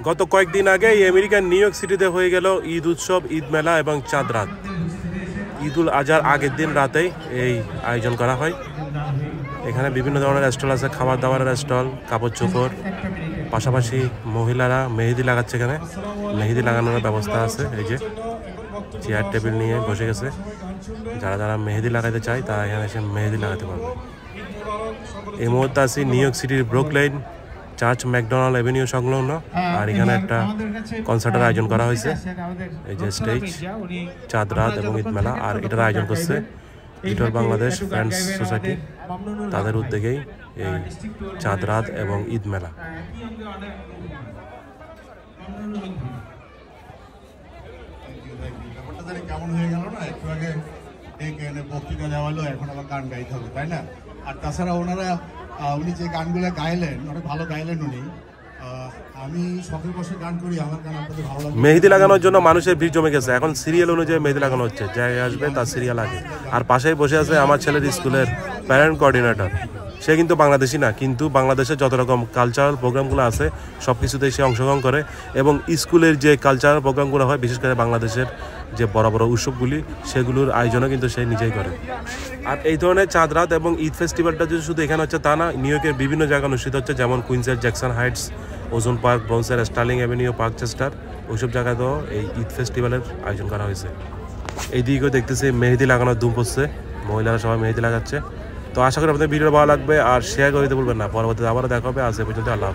গত কয়েকদিন আগে আমেরিকার নিউ ইয়র্ক সিটিতে হয়ে গেল ঈদ উৎসব, ঈদ মেলা এবং চাঁদ রাত। ঈদুল আজহার আগের দিন রাতেই এই আয়োজন করা হয়। এখানে বিভিন্ন ধরনের স্টল আছে, খাবার দাবারের স্টল, কাপড় চোপড়, পাশাপাশি মহিলারা মেহেদি লাগাচ্ছে। এখানে মেহেদি লাগানোর ব্যবস্থা আছে। এই যে চেয়ার টেবিল নিয়ে বসে গেছে, যারা যারা মেহেদি লাগাতে চায় তারা এখানে এসে মেহেদি লাগাতে পারবে। এই মুহূর্তে আছি নিউ ইয়র্ক সিটির ব্রুকলাইন চার্চ ম্যাকডোনাল্ড এভিনিউ সংলগ্ন। আর এখানে একটা কনসার্টের আয়োজন করা হয়েছে। এই যে স্টেজ, চাঁদ রাত এবং ঈদ মেলা। আর এটার আয়োজন করছে লিটল বাংলাদেশ ফ্রেন্ডস সোসাইটি, তাদের উদ্যোগেই এই চাঁদ রাত এবং ঈদ মেলা। কেমন হয়ে গেল না, একটু আগে বক্তৃতা দেওয়া হলো, এখন আবার গান গাইতে হবে, তাই না? আর তাছাড়া উনি যে গানগুলো গাইলেন, অনেক ভালো গাইলেন উনি। আমি শখের বসে গান করি, আমার গান আপনাদের ভালো লাগে। মেহেদি লাগানোর জন্য মানুষের ভিড় জমে গেছে। এখন সিরিয়াল অনুযায়ী মেহেদি লাগানো হচ্ছে, জায়গায় আসবে তার সিরিয়াল আগে। আর পাশেই বসে আছে আমার ছেলের স্কুলের প্যারেন্ট কোঅর্ডিনেটর। সে কিন্তু বাংলাদেশি না, কিন্তু বাংলাদেশের যত রকম কালচারাল প্রোগ্রামগুলো আছে সব কিছুতেই সে অংশগ্রহণ করে। এবং স্কুলের যে কালচারাল প্রোগ্রামগুলো হয়, বিশেষ করে বাংলাদেশের যে বড় বড় উৎসবগুলি, সেগুলোর আয়োজনও কিন্তু সে নিজেই করে। আর এই ধরনের চাঁদ রাত এবং ঈদ ফেস্টিভ্যালটা যদি শুধু এখানে হচ্ছে তা না, নিউ ইয়র্কের বিভিন্ন জায়গায় অনুষ্ঠিত হচ্ছে, যেমন কুইন্সের জ্যাকসন হাইটস, ওজন পার্ক, ব্রোনসের স্টার্লিং অ্যাভিনিউ, পার্কচেস্টার, ওইসব জায়গাতেও এই ঈদ ফেস্টিভ্যালের আয়োজন করা হয়েছে। এই দিকেও দেখতেছি মেহেদি লাগানোর ধুম পড়ছে, মহিলারা সবাই মেহেদি লাগাচ্ছে। তো আশা করি আপনাদের ভিডিও ভালো লাগবে, আর শেয়ার করে দিতে ভুলবেন না। পরবর্তীতে আবারও দেখা হবে। আজ এ পর্যন্ত, আল্লাহ।